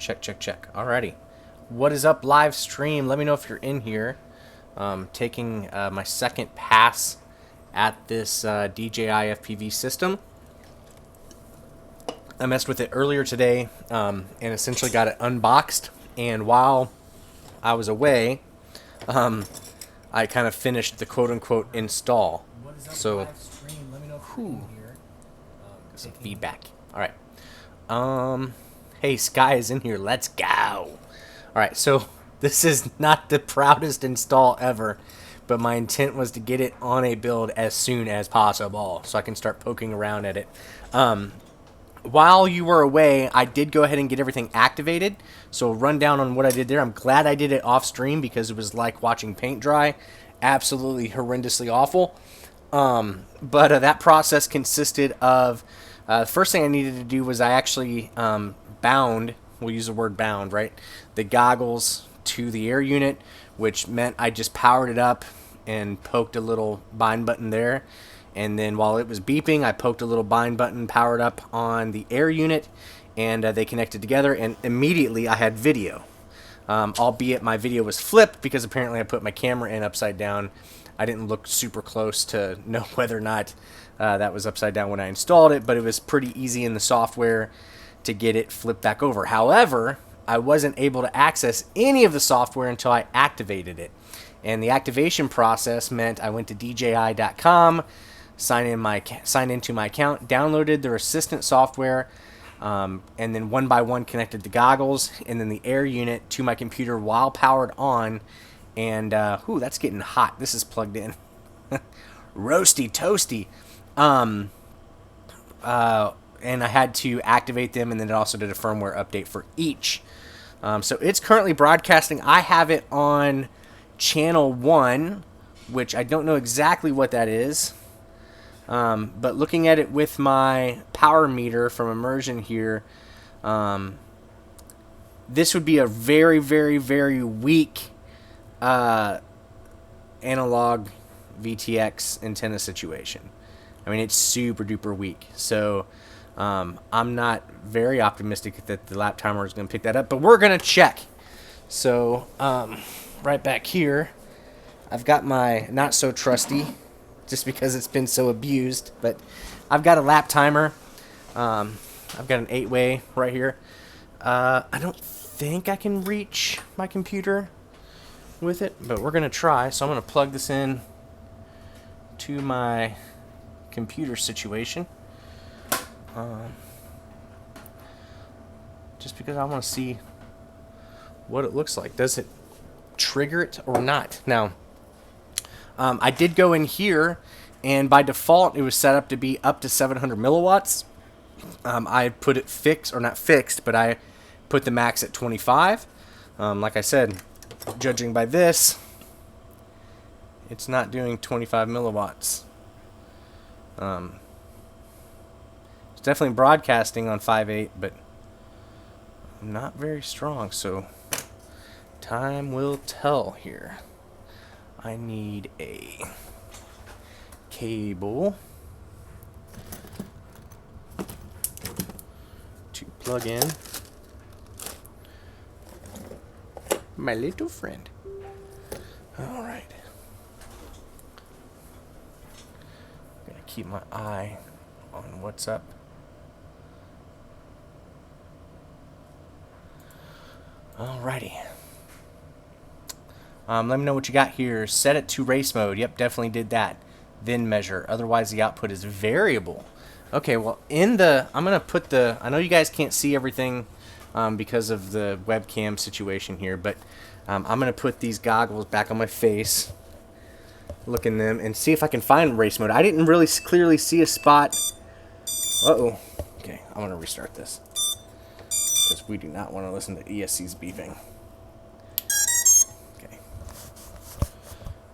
Check, check, check. Alrighty. What is up, live stream? Let me know if you're in here. Taking my second pass at this DJI FPV system. I messed with it earlier today and essentially got it unboxed. And while I was away, I kind of finished the quote-unquote install. So, some feedback. All right. Hey, Sky is in here. Let's go. All right. So this is not the proudest install ever, but my intent was to get it on a build as soon as possible so I can start poking around at it. While you were away, I did go ahead and get everything activated. So run down on what I did there. I'm glad I did it off stream because it was like watching paint dry. Absolutely horrendously awful. But that process consisted of, first thing I needed to do was I actually bound, we'll use the word bound, right? The goggles to the air unit, which meant I just powered it up and poked a little bind button there. And then while it was beeping, I poked a little bind button, powered up on the air unit, and they connected together, and immediately I had video. Albeit my video was flipped because apparently I put my camera in upside down. I didn't look super close to know whether or not that was upside down when I installed it, but it was pretty easy in the software to get it flipped back over. However, I wasn't able to access any of the software until I activated it. And the activation process meant I went to DJI.com, signed into my account, downloaded their assistant software, and then one by one connected the goggles and then the air unit to my computer while powered on. And ooh, that's getting hot. This is plugged in. Roasty toasty. And I had to activate them, and then it also did a firmware update for each. So it's currently broadcasting. I have it on channel 1, which I don't know exactly what that is. But looking at it with my power meter from immersion here, this would be a very, very, very weak analog VTX antenna situation. I mean, it's super duper weak. So I'm not very optimistic that the lap timer is going to pick that up, but we're going to check. So right back here, I've got my not so trusty, just because it's been so abused, but I've got a lap timer. I've got an 8-way right here. I don't think I can reach my computer with it, but we're going to try. So I'm going to plug this in to my computer situation. Just because I want to see what it looks like. Does it trigger it or not? Now, I did go in here, and by default, it was set up to be up to 700 milliwatts. I put it fixed, or not fixed, but I put the max at 25. Like I said, judging by this, it's not doing 25 milliwatts. It's definitely broadcasting on 5.8, but not very strong, so time will tell here. I need a cable to plug in my little friend. All right. I'm gonna keep my eye on what's up. Alrighty. Let me know what you got here. Set it to race mode. Yep, definitely did that. Then measure. Otherwise, the output is variable. Okay, well, I'm going to put I know you guys can't see everything because of the webcam situation here, but I'm going to put these goggles back on my face, look in them, and see if I can find race mode. I didn't really clearly see a spot. Uh-oh. Okay, I'm going to restart this because we do not want to listen to ESC's beeping.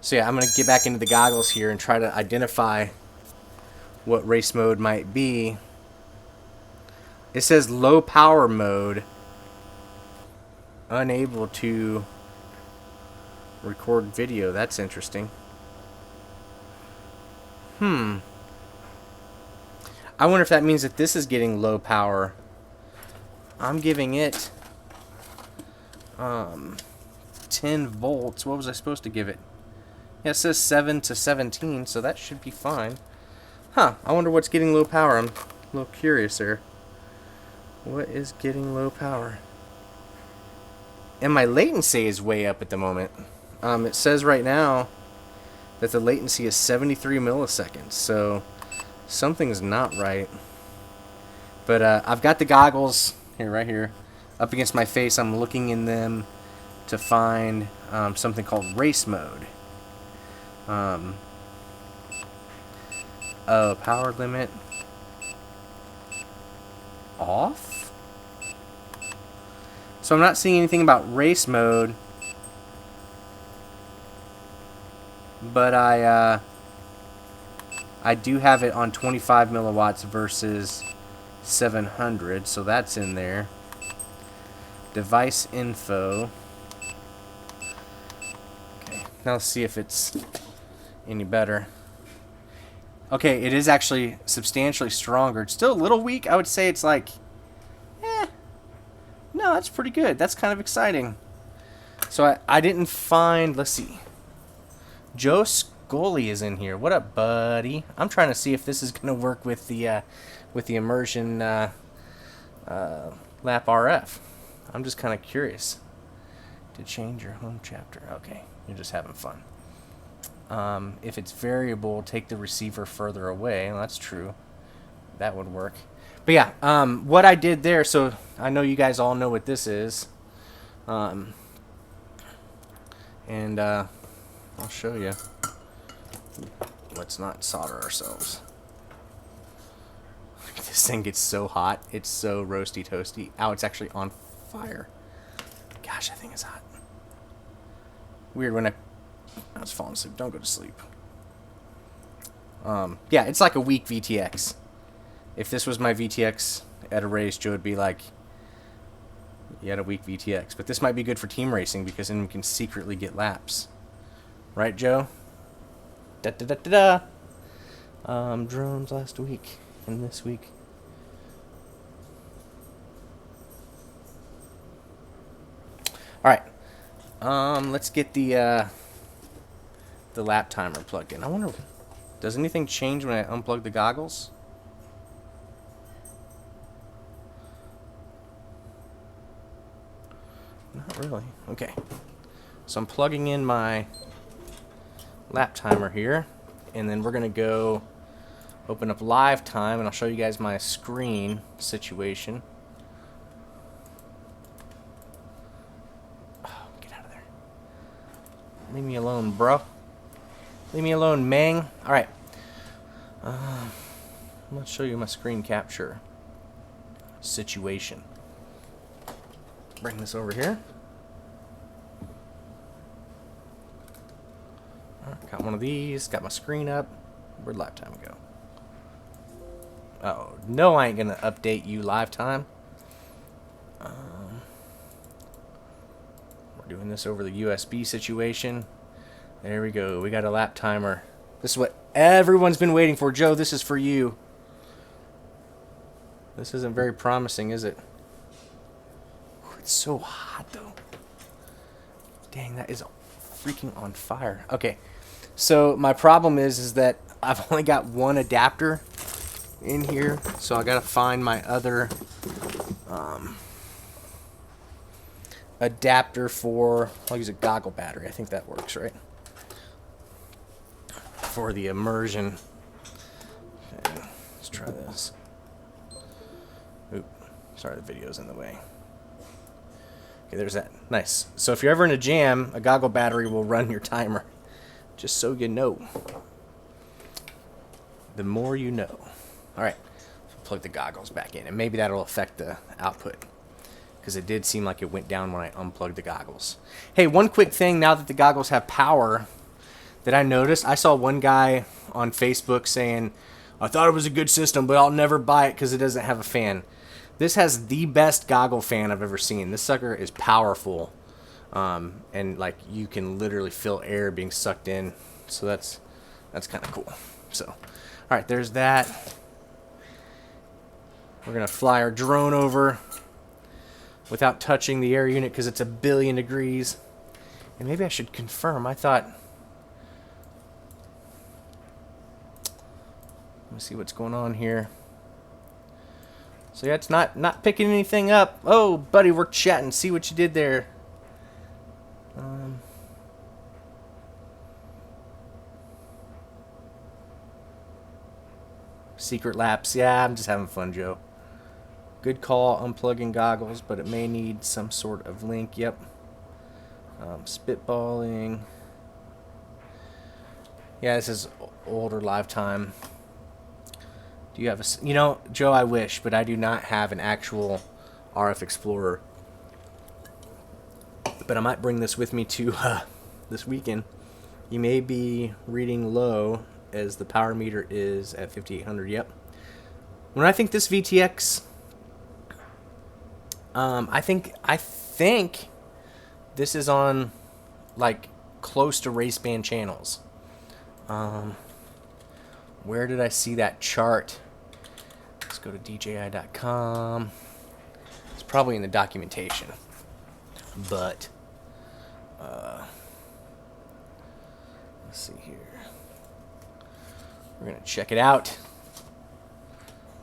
So yeah, I'm going to get back into the goggles here and try to identify what race mode might be. It says low power mode, unable to record video. That's interesting. I wonder if that means that this is getting low power. I'm giving it 10 volts. What was I supposed to give it? Yeah, it says 7 to 17, so that should be fine. Huh, I wonder what's getting low power. I'm a little curious there. What is getting low power? And my latency is way up at the moment. It says right now that the latency is 73 milliseconds, so something's not right. But I've got the goggles here, right here, up against my face. I'm looking in them to find something called race mode. Oh, power limit off? So I'm not seeing anything about race mode, but I do have it on 25 milliwatts versus 700, so that's in there. Device info. Okay, now let's see if it's any better. Okay, it is actually substantially stronger. It's still a little weak. I would say it's like, no, that's pretty good. That's kind of exciting. So I didn't find, let's see. Joe Scully is in here. What up, buddy? I'm trying to see if this is going to work with the immersion lap RF. I'm just kind of curious. To change your home chapter. Okay, you're just having fun. If it's variable, take the receiver further away. Well, that's true. That would work. But yeah, what I did there, so I know you guys all know what this is. And I'll show you. Let's not solder ourselves. This thing gets so hot. It's so roasty toasty. Ow, it's actually on fire. Gosh, that thing is hot. Weird when I was falling asleep. Don't go to sleep. Yeah, it's like a weak VTX. If this was my VTX at a race, Joe would be like, you had a weak VTX. But this might be good for team racing because then we can secretly get laps. Right, Joe? Da-da-da-da-da. Drones last week and this week. Alright. Let's get the lap timer plugged in. I wonder, does anything change when I unplug the goggles? Not really. Okay. So I'm plugging in my lap timer here, and then we're going to go open up live time, and I'll show you guys my screen situation. Oh, get out of there. Leave me alone, bro. Leave me alone, Mang. Alright. I'm going to show you my screen capture situation. Bring this over here. Got one of these. Got my screen up. Where'd live time go? Oh, no, I ain't going to update you live time. We're doing this over the USB situation. There we go. We got a lap timer. This is what everyone's been waiting for. Joe, this is for you. This isn't very promising, is it? It's so hot, though. Dang, that is freaking on fire. Okay, so my problem is that I've only got one adapter in here, so I gotta find my other adapter for. I'll use a goggle battery. I think that works, right? For the immersion. Okay, let's try this. Oop, sorry, the video's in the way. Okay, there's that. Nice. So if you're ever in a jam, a goggle battery will run your timer. Just so you know. The more you know. Alright, so plug the goggles back in, and maybe that'll affect the output, because it did seem like it went down when I unplugged the goggles. Hey, one quick thing now that the goggles have power that I noticed. I saw one guy on Facebook saying, I thought it was a good system, but I'll never buy it because it doesn't have a fan. This has the best goggle fan I've ever seen. This sucker is powerful. And like you can literally feel air being sucked in. So that's kind of cool. So, alright, there's that. We're going to fly our drone over. without touching the air unit because it's 1,000,000,000 degrees. And maybe I should confirm. I thought... Let me see what's going on here. So yeah, it's not picking anything up. Oh, buddy, we're chatting. See what you did there. Secret lapse. Yeah, I'm just having fun, Joe. Good call, unplugging goggles, but it may need some sort of link. Yep. Spitballing. Yeah, this is older live time. Do you have a... You know, Joe, I wish, but I do not have an actual RF Explorer. But I might bring this with me to this weekend. You may be reading low as the power meter is at 5,800. Yep. When I think this VTX... I think this is on, like, close to race band channels. Where did I see that chart? Let's go to DJI.com. It's probably in the documentation. But, let's see here. We're going to check it out.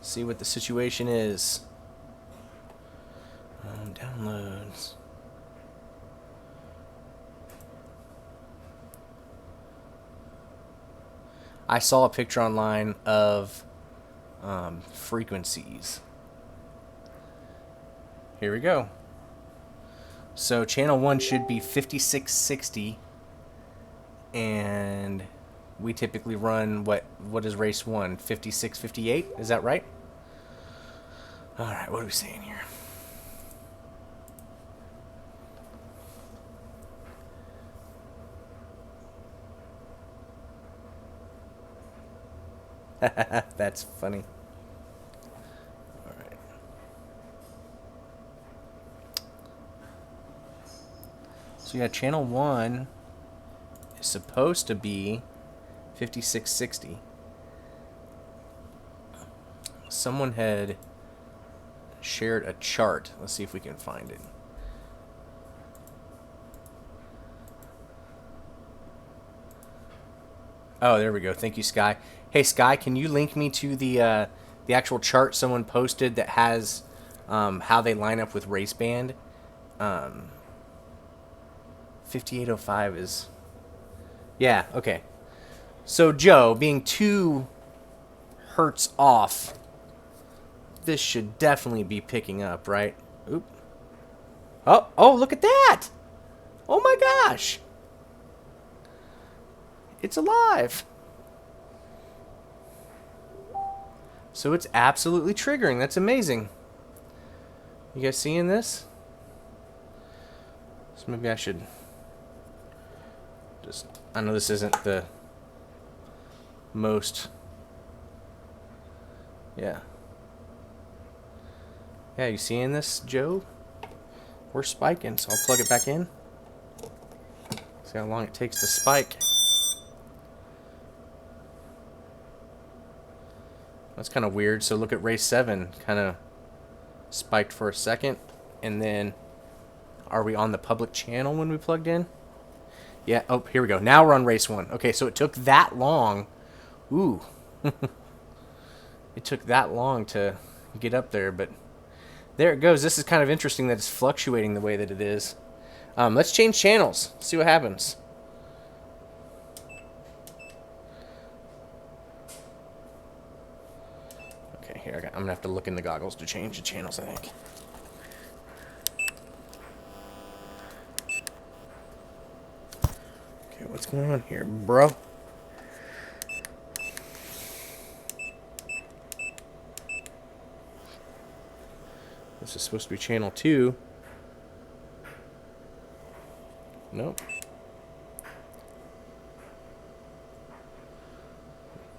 See what the situation is. Downloads. I saw a picture online of frequencies. Here we go. So channel 1 should be 5660, and we typically run what is race 1? 5658? Is that right? All right, what are we saying here? That's funny. All right. So yeah, channel 1 is supposed to be 5660. Someone had shared a chart. Let's see if we can find it. Oh, there we go. Thank you, Sky. Hey, Sky, can you link me to the actual chart someone posted that has how they line up with race band? 5805 is... Yeah, okay. So, Joe, being 2 hertz off, this should definitely be picking up, right? Oop. Oh, look at that! Oh my gosh! It's alive! So it's absolutely triggering. That's amazing. You guys seeing this? So maybe I should just... I know this isn't the most... Yeah. Yeah, you seeing this, Joe? We're spiking, so I'll plug it back in. See how long it takes to spike. That's kind of weird. So look at race 7, kind of spiked for a second, and then are we on the public channel when we plugged in? Yeah. Oh, here we go. Now we're on race 1. Okay, so it took that long. Ooh. It took that long to get up there, but there it goes. This is kind of interesting that it's fluctuating the way that it is. Let's change channels. See what happens. Okay, here I'm gonna have to look in the goggles to change the channels, I think. Okay, what's going on here, bro? This is supposed to be channel 2. Nope.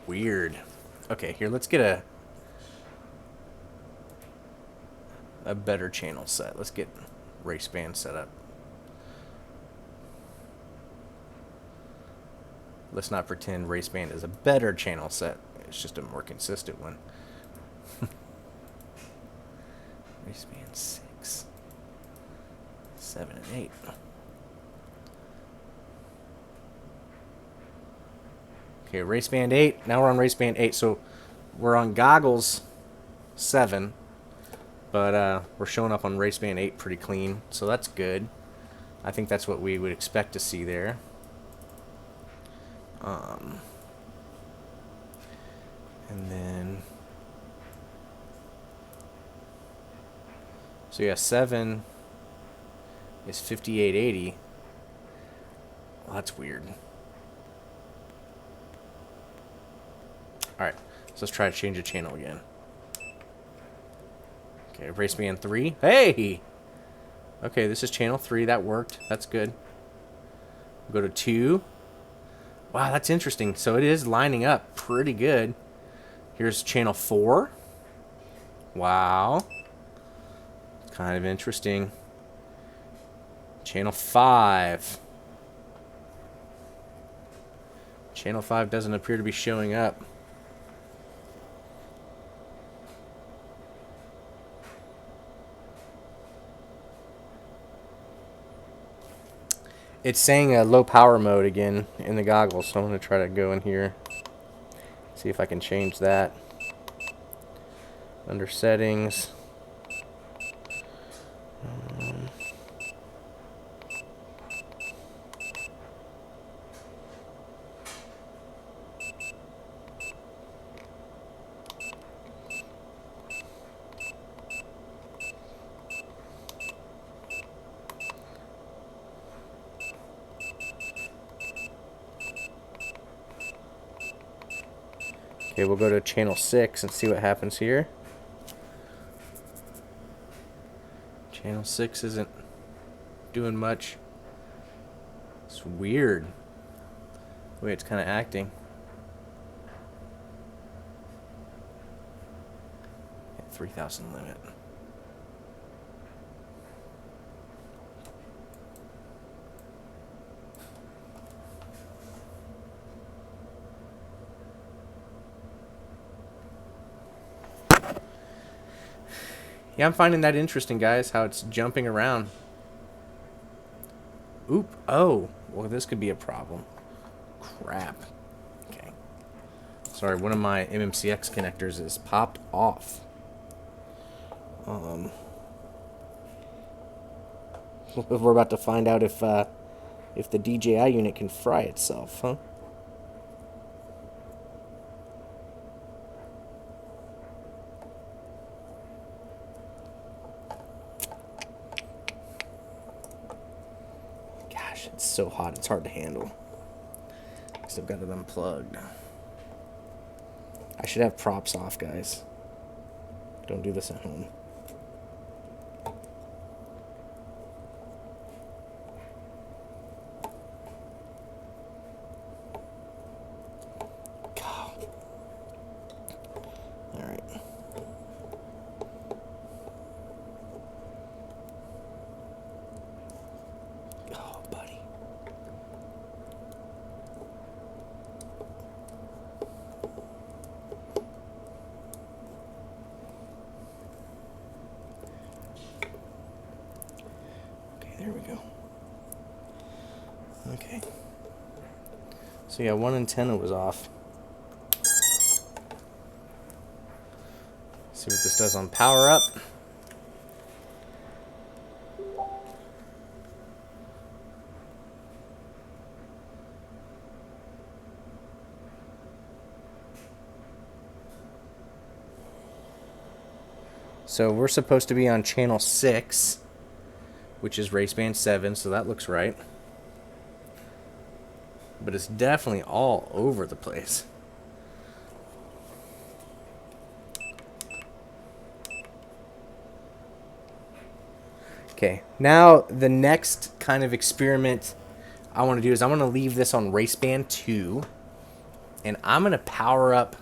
Weird. Okay, here, let's get a better channel set. Let's get race band set up. Let's not pretend race band is a better channel set. It's just a more consistent one. Race band 6. 7 and 8. Okay, race band 8. Now we're on race band 8. So we're on goggles 7. But we're showing up on race band 8 pretty clean. So that's good. I think that's what we would expect to see there. And then... So yeah, 7 is 5880. Well, that's weird. Alright, so let's try to change the channel again. Okay, race band 3. Hey! Okay, this is channel 3. That worked. That's good. Go to 2. Wow, that's interesting. So it is lining up pretty good. Here's channel 4. Wow. Kind of interesting. Channel 5. Channel 5 doesn't appear to be showing up. It's saying a low power mode again in the goggles, so I'm going to try to go in here. See if I can change that. Under settings. Okay, we'll go to channel 6 and see what happens here. Channel 6 isn't doing much. It's weird the way it's kind of acting. 3,000 limit. Yeah, I'm finding that interesting, guys, how it's jumping around. Oop. Oh. Well, this could be a problem. Crap. Okay. Sorry, one of my MMCX connectors is popped off. We're about to find out if the DJI unit can fry itself, huh? Gosh, it's so hot, it's hard to handle. Still got it unplugged. I should have props off, guys. Don't do this at home. There we go. Okay. So yeah, one antenna was off. See what this does on power up. So we're supposed to be on channel 6, which is race band 7, so that looks right. But it's definitely all over the place. Okay, now the next kind of experiment I want to do is I want to leave this on race band 2, and I'm going to power up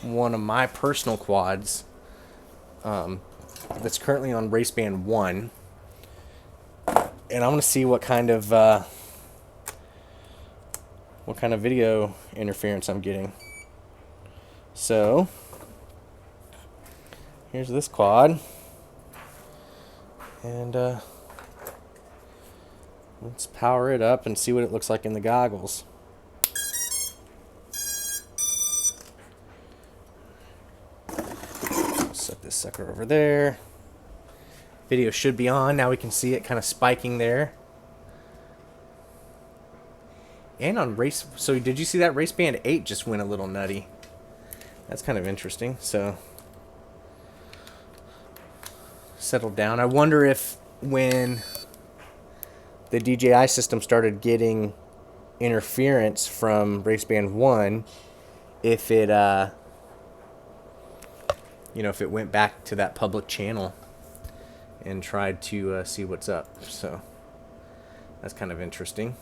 one of my personal quads that's currently on race band 1, and I'm going to see what kind of video interference I'm getting. So here's this quad, and Let's power it up and see what it looks like in the goggles. Set this sucker over there. Video should be on. Now we can see it kind of spiking there. And on race, so did you see that race band 8 just went a little nutty? That's kind of interesting. So settled down. I wonder if when the DJI system started getting interference from race band 1, if it you know, if it went back to that public channel and tried to see what's up. So that's kind of interesting.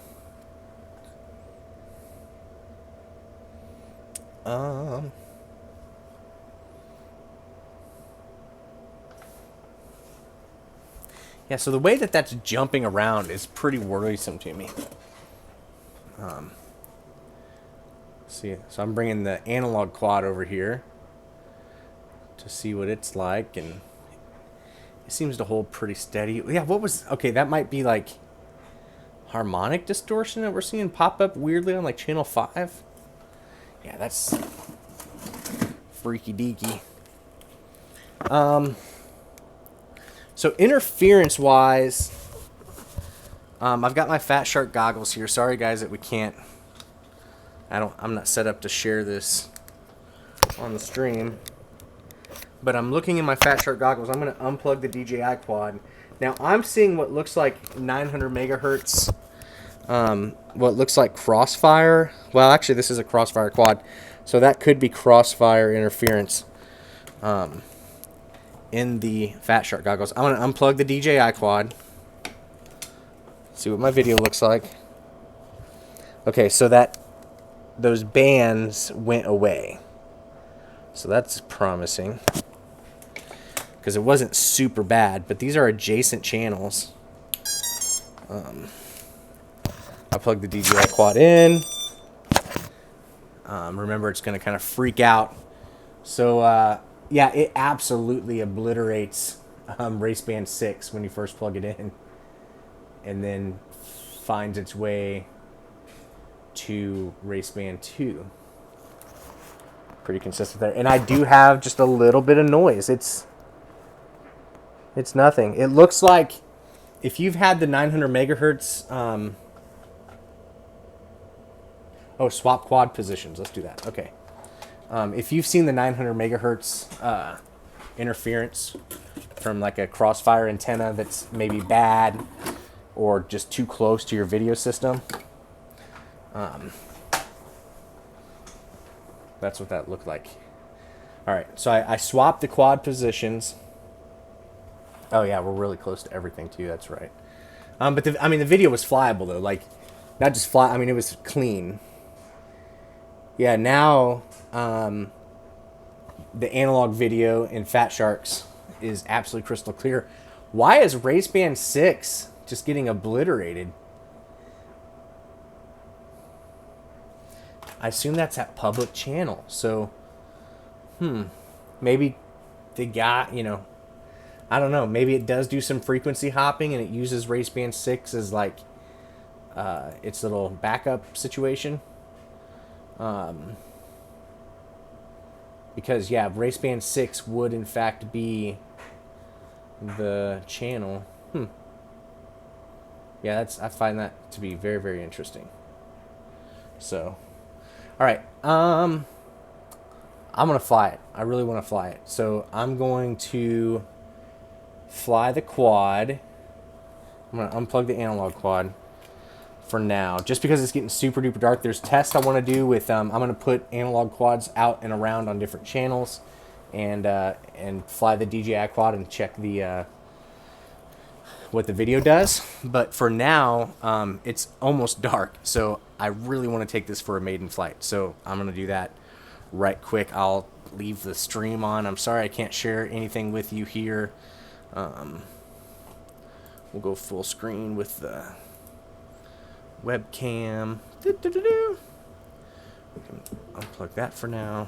Yeah, so the way that that's jumping around is pretty worrisome to me. See, so I'm bringing the analog quad over here to see what it's like, and it seems to hold pretty steady. Yeah, what was... Okay, that might be like harmonic distortion that we're seeing pop up weirdly on like channel 5. Yeah, that's freaky deaky. So interference wise, I've got my Fat Shark goggles here. Sorry guys that we can't, I'm not set up to share this on the stream. But I'm looking in my Fat Shark goggles. I'm going to unplug the DJI quad. Now I'm seeing what looks like 900 megahertz, what looks like crossfire. Well, actually this is a crossfire quad. So that could be crossfire interference in the Fat Shark goggles. I'm going to unplug the DJI quad. See what my video looks like. Okay, so those bands went away. So that's promising, because it wasn't super bad, but these are adjacent channels. I plugged the DJI quad in. Remember, it's going to kind of freak out. So, yeah, it absolutely obliterates race band 6 when you first plug it in, and then finds its way to race band 2. Pretty consistent there. And I do have just a little bit of noise. It's nothing. It looks like if you've had the 900 megahertz... oh, swap quad positions. Let's do that. Okay. If you've seen the 900 megahertz interference from like a crossfire antenna that's maybe bad or just too close to your video system, that's what that looked like. All right, so I swapped the quad positions. Oh yeah, we're really close to everything too. That's right. But the video was flyable though. Like, not just fly. I mean, it was clean. Yeah, now the analog video in Fat Sharks is absolutely crystal clear. Why is race band 6 just getting obliterated? I assume that's that public channel. So, maybe the guy, you know, I don't know. Maybe it does do some frequency hopping and it uses race band 6 as like its little backup situation. Because yeah, race band 6 would in fact be the channel. Yeah, I find that to be very, very interesting. So, all right, I'm gonna fly it. I really want to fly it. So I'm going to fly the quad. I'm gonna unplug the analog quad for now, just because it's getting super duper dark. There's tests I want to do with I'm going to put analog quads out and around on different channels, and fly the DJI quad and check the what the video does. But for now, it's almost dark, so I really want to take this for a maiden flight. So I'm going to do that right quick. I'll leave the stream on. I'm sorry I can't share anything with you here. We'll go full screen with the webcam. We can unplug that for now.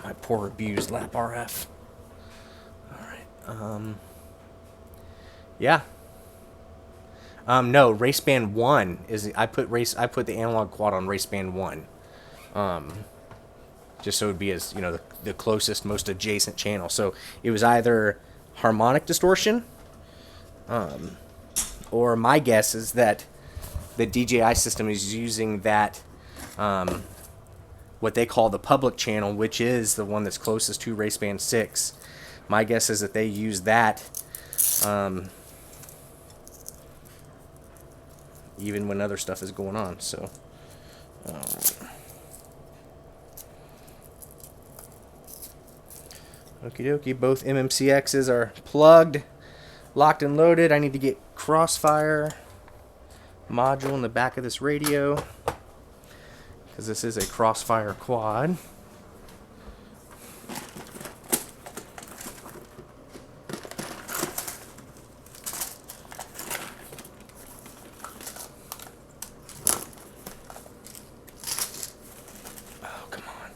My poor abused lap RF. Alright, yeah. No, race band 1 is I put the analog quad on race band 1. Just so it would be as, the closest, most adjacent channel. So it was either harmonic distortion, or my guess is that the DJI system is using that, what they call the public channel, which is the one that's closest to race band 6. My guess is that they use that, even when other stuff is going on. So, okie dokie, both MMCXs are plugged, locked and loaded. I need to get Crossfire module in the back of this radio, because this is a Crossfire quad. Oh, come on.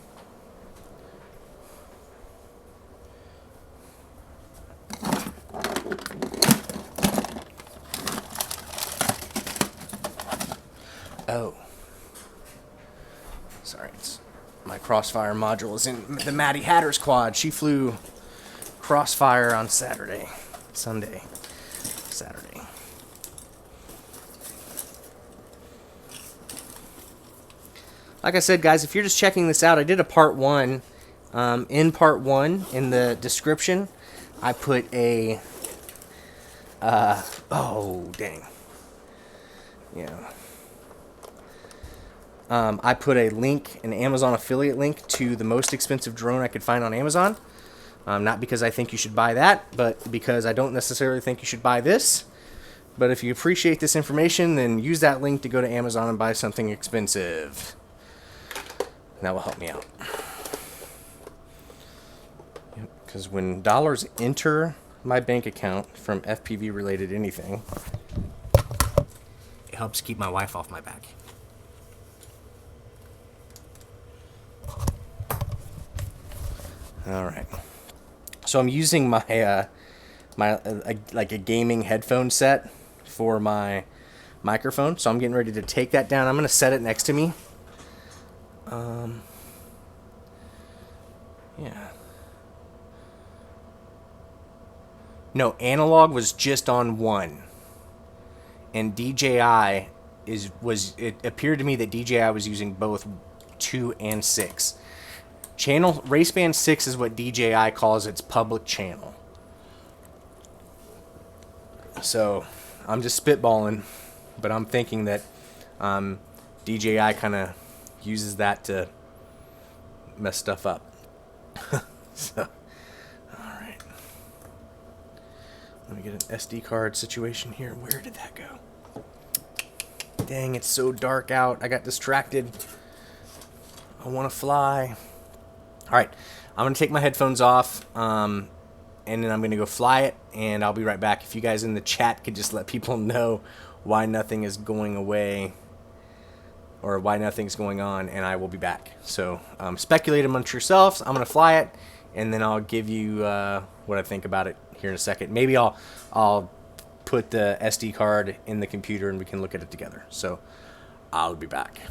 Oh. Sorry, my Crossfire module is in the Maddie Hatter's quad. She flew Crossfire on Saturday. Like I said, guys, if you're just checking this out, I did a part 1. In part 1, in the description, I put a... oh, dang. Yeah. I put a link, an Amazon affiliate link, to the most expensive drone I could find on Amazon. Not because I think you should buy that, but because I don't necessarily think you should buy this. But if you appreciate this information, then use that link to go to Amazon and buy something expensive. That will help me out. Because when dollars enter my bank account from FPV related anything, it helps keep my wife off my back. All right. So I'm using my like a gaming headphone set for my microphone. So I'm getting ready to take that down. I'm going to set it next to me. Yeah. No, analog was just on 1. And DJI it appeared to me that DJI was using both 2 and 6. Channel race band 6 is what DJI calls its public channel. So I'm just spitballing, but I'm thinking that DJI kind of uses that to mess stuff up. So, all right. Let me get an SD card situation here. Where did that go? Dang, it's so dark out. I got distracted. I want to fly. All right, I'm going to take my headphones off, and then I'm going to go fly it, and I'll be right back. If you guys in the chat could just let people know why nothing is going away or why nothing's going on, and I will be back. So speculate amongst yourselves. I'm going to fly it, and then I'll give you what I think about it here in a second. Maybe I'll put the SD card in the computer, and we can look at it together. So I'll be back.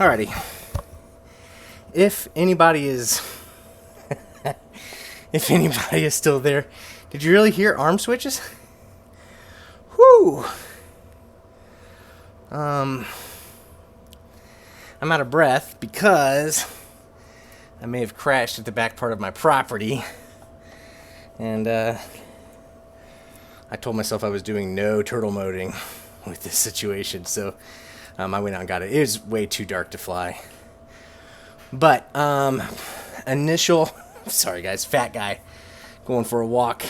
Alrighty. If anybody is if anybody is still there, did you really hear arm switches? Whew. I'm out of breath because I may have crashed at the back part of my property, and I told myself I was doing no turtle moding with this situation, so I went out and got it. It was way too dark to fly. But initial, sorry guys, fat guy going for a walk.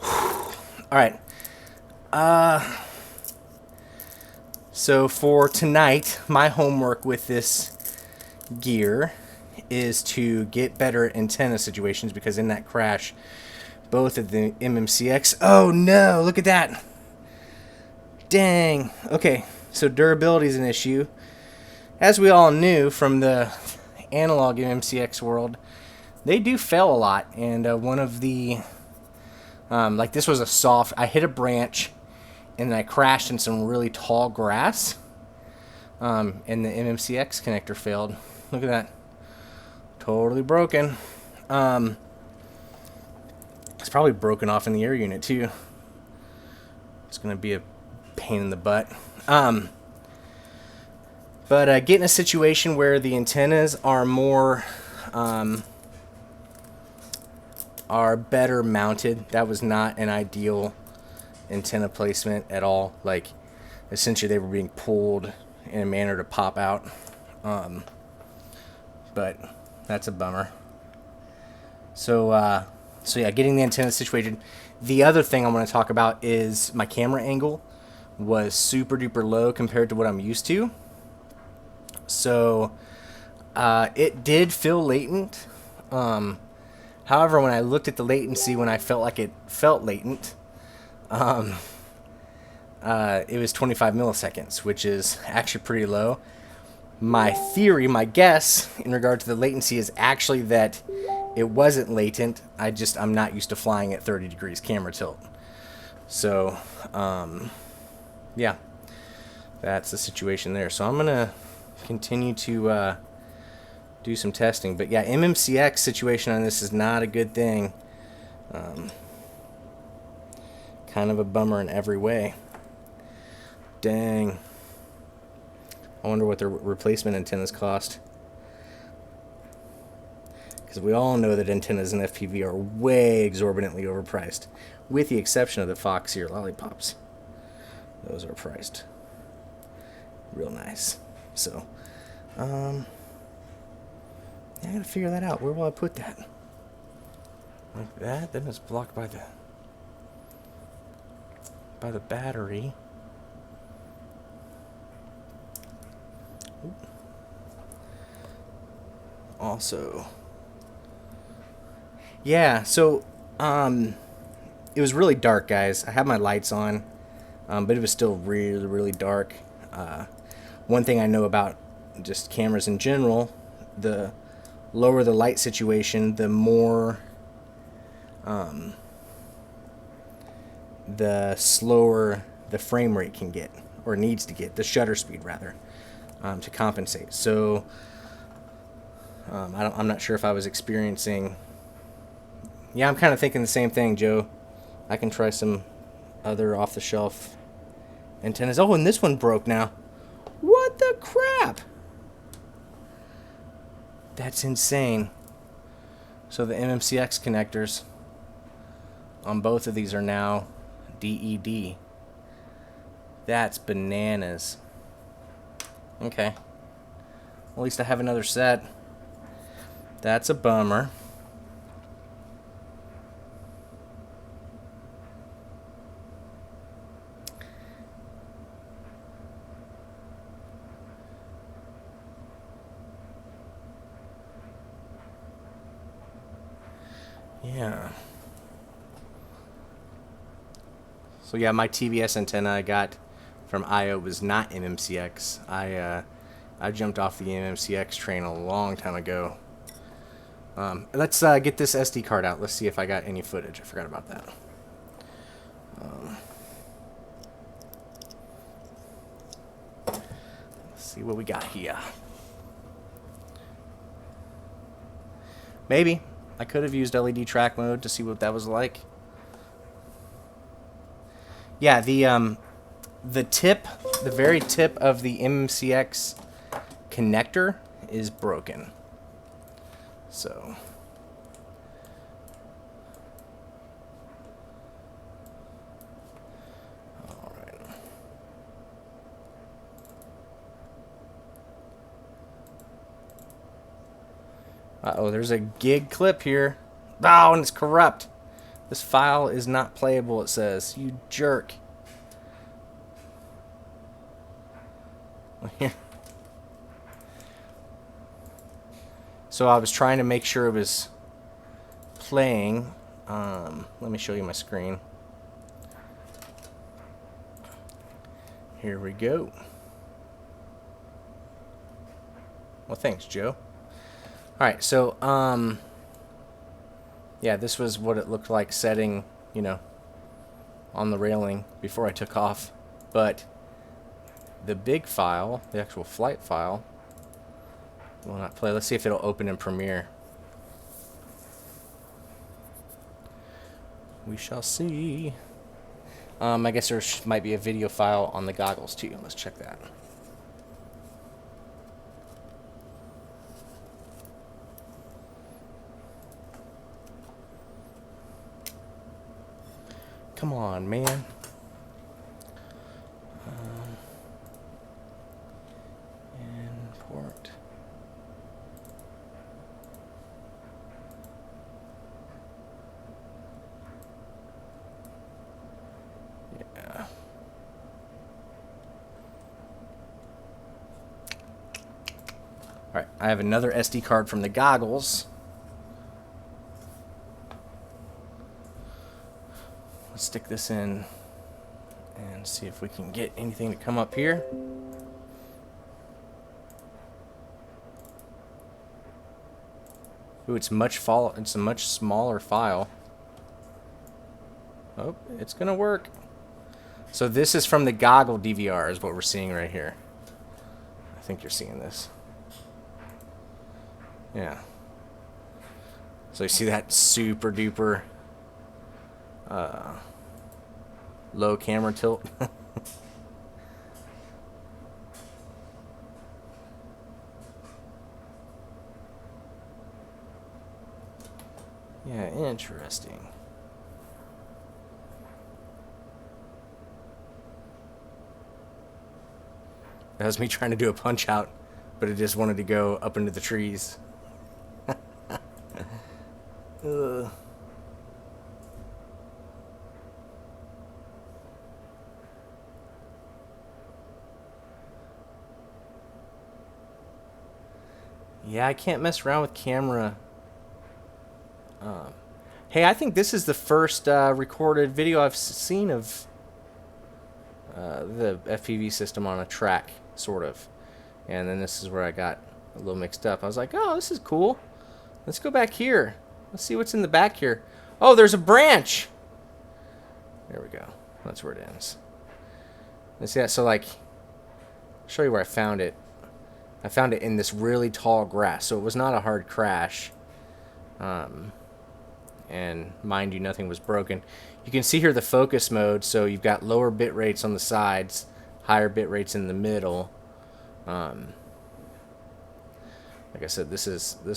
All right. So for tonight, my homework with this gear is to get better at antenna situations, because in that crash, both of the MMCX, oh no, look at that. Dang. Okay, so durability is an issue. As we all knew from the analog MMCX world, they do fail a lot. And one of the, like this was a soft, I hit a branch and then I crashed in some really tall grass, and the MMCX connector failed. Look at that. Totally broken. It's probably broken off in the air unit too. It's going to be a pain in the butt. But get in a situation where the antennas are more, are better mounted. That was not an ideal antenna placement at all. Like, essentially they were being pulled in a manner to pop out. But that's a bummer. So yeah, getting the antenna situated. The other thing I want to talk about is my camera angle was super duper low compared to what I'm used to. So it did feel latent. However, when I looked at the latency, when I felt like it felt latent, it was 25 milliseconds, which is actually pretty low. My theory, my guess in regard to the latency is actually that it wasn't latent. I'm not used to flying at 30 degrees camera tilt. So, yeah, that's the situation there. So I'm going to continue to do some testing. But yeah, MMCX situation on this is not a good thing. Kind of a bummer in every way. Dang. I wonder what the replacement antennas cost. Because we all know that antennas in FPV are way exorbitantly overpriced, with the exception of the Foxy or Lollipops. Those are priced real nice. So, yeah, I gotta figure that out. Where will I put that? Like that? Then it's blocked by the battery. Ooh. Also, yeah, so it was really dark, guys. I had my lights on, but it was still really, really dark. One thing I know about just cameras in general, the lower the light situation, the more, the slower the frame rate can get, or needs to get, the shutter speed rather, to compensate. So I'm not sure if I was experiencing. Yeah, I'm kind of thinking the same thing, Joe. I can try some other off-the-shelf antennas. Oh, and this one broke now. What the crap? That's insane. So the MMCX connectors on both of these are now DED. That's bananas. Okay. Well, at least I have another set. That's a bummer. Yeah. So yeah, my TBS antenna I got from IO was not MMCX. I jumped off the MMCX train a long time ago. Let's get this SD card out. Let's see if I got any footage. I forgot about that. Let's see what we got here. Maybe I could have used LED track mode to see what that was like. Yeah, the tip, the very tip of the MCX connector is broken. So all right. Uh-oh, there's a gig clip here. Oh, and it's corrupt. This file is not playable, it says. You jerk. So I was trying to make sure it was playing. Let me show you my screen. Here we go. Well, thanks, Joe. Alright, so, yeah, this was what it looked like setting, you know, on the railing before I took off. But the big file, the actual flight file, will not play. Let's see if it'll open in Premiere. We shall see. I guess there might be a video file on the goggles too. Let's check that. Come on, man. Import. Yeah. Alright, I have another SD card from the goggles. Let's stick this in and see if we can get anything to come up here. Ooh, it's a much smaller file. Oh, it's gonna work. So this is from the goggle DVR is what we're seeing right here. I think you're seeing this. Yeah. So you see that super duper low camera tilt. Yeah, interesting. That was me trying to do a punch out, but it just wanted to go up into the trees. Ugh. Yeah, I can't mess around with camera. Hey, I think this is the first recorded video I've seen of the FPV system on a track, sort of. And then this is where I got a little mixed up. I was like, oh, this is cool. Let's go back here. Let's see what's in the back here. Oh, there's a branch. There we go. That's where it ends. Let's see that. So, like, I'll show you where I found it. I found it in this really tall grass, so it was not a hard crash. And mind you, nothing was broken. You can see here the focus mode, so you've got lower bit rates on the sides, higher bit rates in the middle. Like I said, this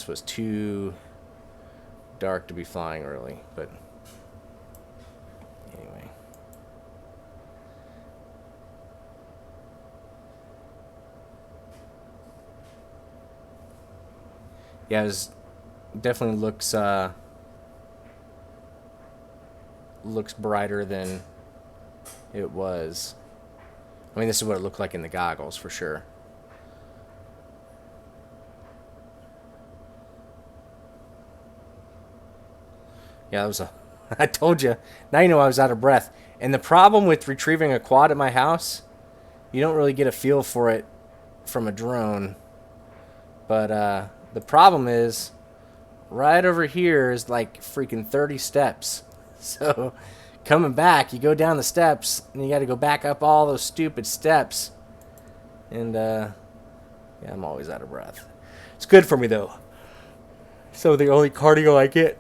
was too dark to be flying early, but anyway. Yeah, it definitely looks brighter than it was. I mean, this is what it looked like in the goggles for sure. Yeah, that was a... I told you. Now you know I was out of breath. And the problem with retrieving a quad at my house, you don't really get a feel for it from a drone. But the problem is, right over here is like freaking 30 steps. So coming back, you go down the steps, and you got to go back up all those stupid steps. And Yeah, I'm always out of breath. It's good for me though. So the only cardio I get.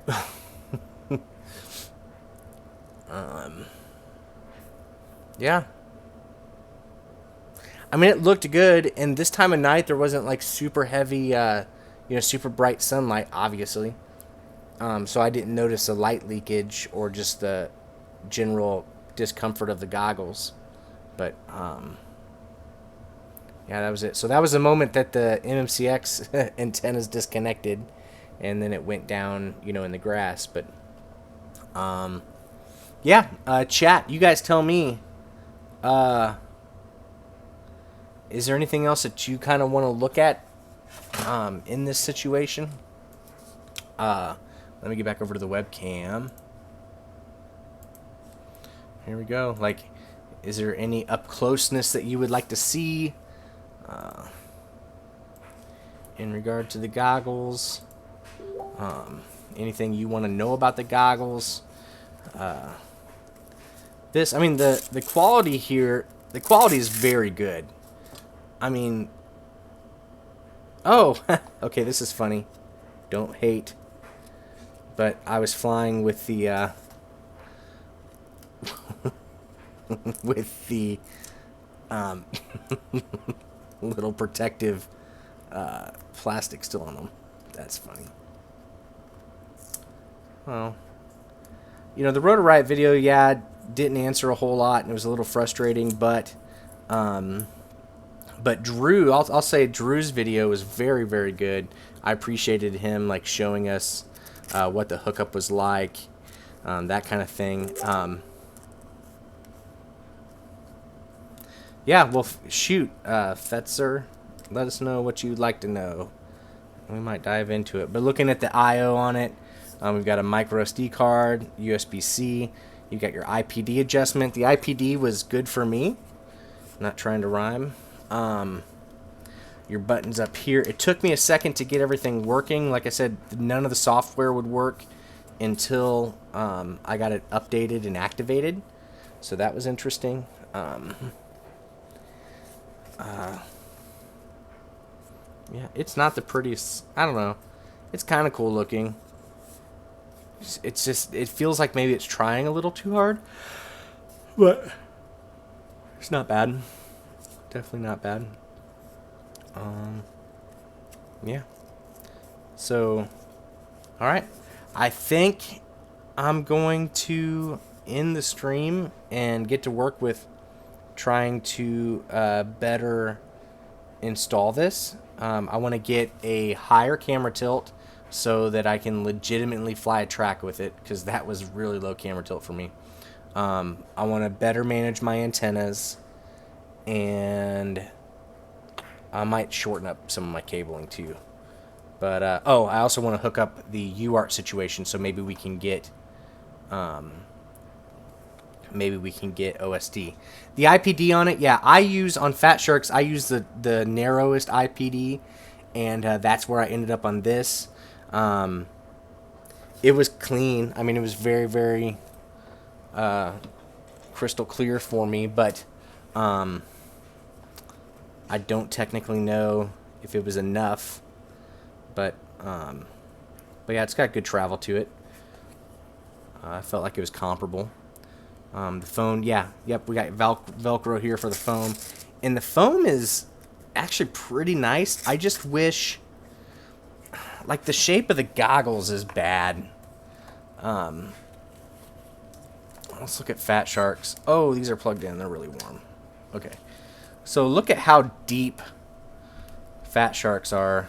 Yeah. I mean, it looked good, and this time of night there wasn't like super heavy, super bright sunlight, obviously. So I didn't notice a light leakage or just the general discomfort of the goggles. But yeah, that was it. So that was the moment that the MMCX antennas disconnected, and then it went down, in the grass. But yeah, chat. You guys tell me. Is there anything else that you kind of want to look at in this situation? Let me get back over to the webcam. Here we go. Like, is there any up closeness that you would like to see in regard to the goggles? Anything you want to know about the goggles? I mean, the quality here, the quality is very good. I mean, oh, okay, this is funny. Don't hate. But I was flying with the, with the, little protective, plastic still on them. That's funny. Well, the Rotor Riot video, yeah, didn't answer a whole lot, and it was a little frustrating, but Drew, I'll say Drew's video was very, very good. I appreciated him, like, showing us what the hookup was like, that kind of thing. Yeah, well, shoot, Fetzer, let us know what you'd like to know. We might dive into it. But looking at the I/O on it, we've got a micro SD card, USB-C. You've got your IPD adjustment. The IPD was good for me. Not trying to rhyme. Your buttons up here. It took me a second to get everything working. Like I said, none of the software would work until I got it updated and activated. So that was interesting. Yeah, it's not the prettiest. I don't know. It's kind of cool looking. It's just, it feels like maybe it's trying a little too hard. But it's not bad. Definitely not bad. Yeah. So, all right. I think I'm going to end the stream and get to work with trying to better install this. I want to get a higher camera tilt so that I can legitimately fly a track with it, because that was really low camera tilt for me. I want to better manage my antennas, and I might shorten up some of my cabling too. But I also want to hook up the UART situation, so maybe we can get OSD. The IPD on it, yeah, I use on Fat Sharks. I use the narrowest IPD, and that's where I ended up on this. It was clean. I mean, it was very, very crystal clear for me, but I don't technically know if it was enough. But yeah, it's got good travel to it. I felt like it was comparable. The phone, yeah, yep, we got Velcro here for the foam. And the foam is actually pretty nice. I just wish, like, the shape of the goggles is bad. Let's look at Fat Sharks. Oh, these are plugged in. They're really warm. Okay. So look at how deep Fat Sharks are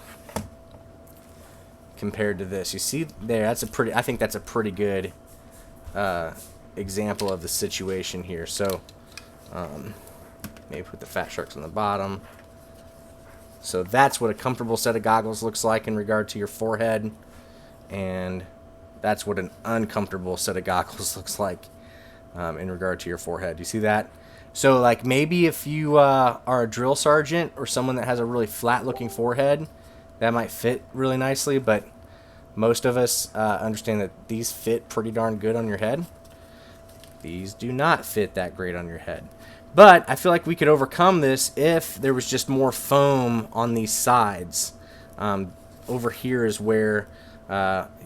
compared to this. You see there, I think that's a pretty good example of the situation here. So maybe put the Fat Sharks on the bottom. So that's what a comfortable set of goggles looks like in regard to your forehead, and that's what an uncomfortable set of goggles looks like in regard to your forehead. You see that? So, like, maybe if you are a drill sergeant or someone that has a really flat looking forehead, that might fit really nicely, but most of us understand that these fit pretty darn good on your head. These do not fit that great on your head. But I feel like we could overcome this if there was just more foam on these sides. Over here is where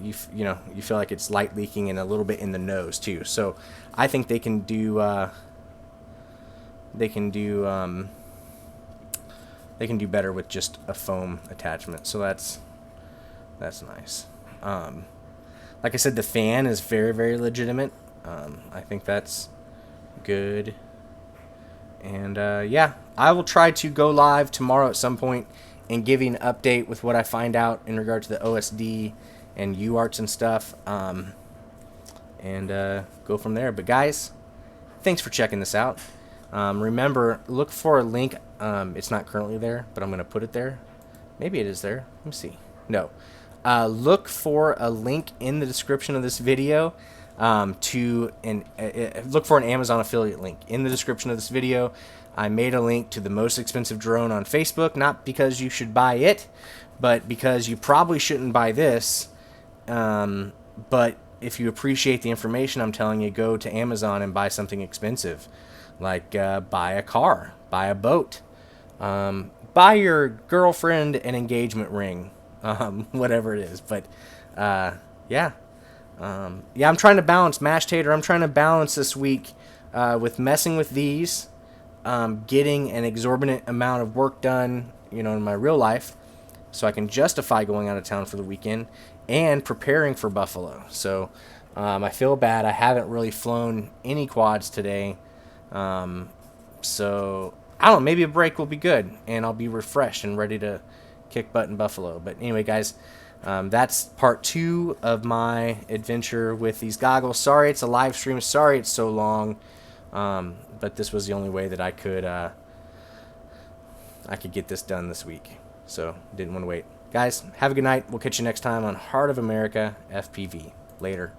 you feel like it's light leaking, and a little bit in the nose too. So I think they can do better with just a foam attachment. So that's nice. Like I said, the fan is very, very legitimate. I think that's good. And yeah, I will try to go live tomorrow at some point and give you an update with what I find out in regard to the OSD and UARTs and stuff. And go from there. But guys, thanks for checking this out. Remember, look for a link. It's not currently there, but I'm going to put it there. Maybe it is there. Let me see. No. Look for a link in the description of this video. Look for an Amazon affiliate link in the description of this video. I made a link to the most expensive drone on Facebook, not because you should buy it, but because you probably shouldn't buy this. But if you appreciate the information I'm telling you, go to Amazon and buy something expensive, like buy a car, buy a boat, buy your girlfriend an engagement ring, whatever it is. But yeah. I'm trying to balance, Mash Tater. I'm trying to balance this week with messing with these, getting an exorbitant amount of work done, in my real life, so I can justify going out of town for the weekend, and preparing for Buffalo. So I feel bad. I haven't really flown any quads today. So I don't know. Maybe a break will be good, and I'll be refreshed and ready to kick butt in Buffalo. But anyway, guys. That's part 2 of my adventure with these goggles. Sorry it's a live stream. Sorry it's so long. But this was the only way that I could get this done this week. So didn't want to wait. Guys, have a good night. We'll catch you next time on Heart of America FPV. Later.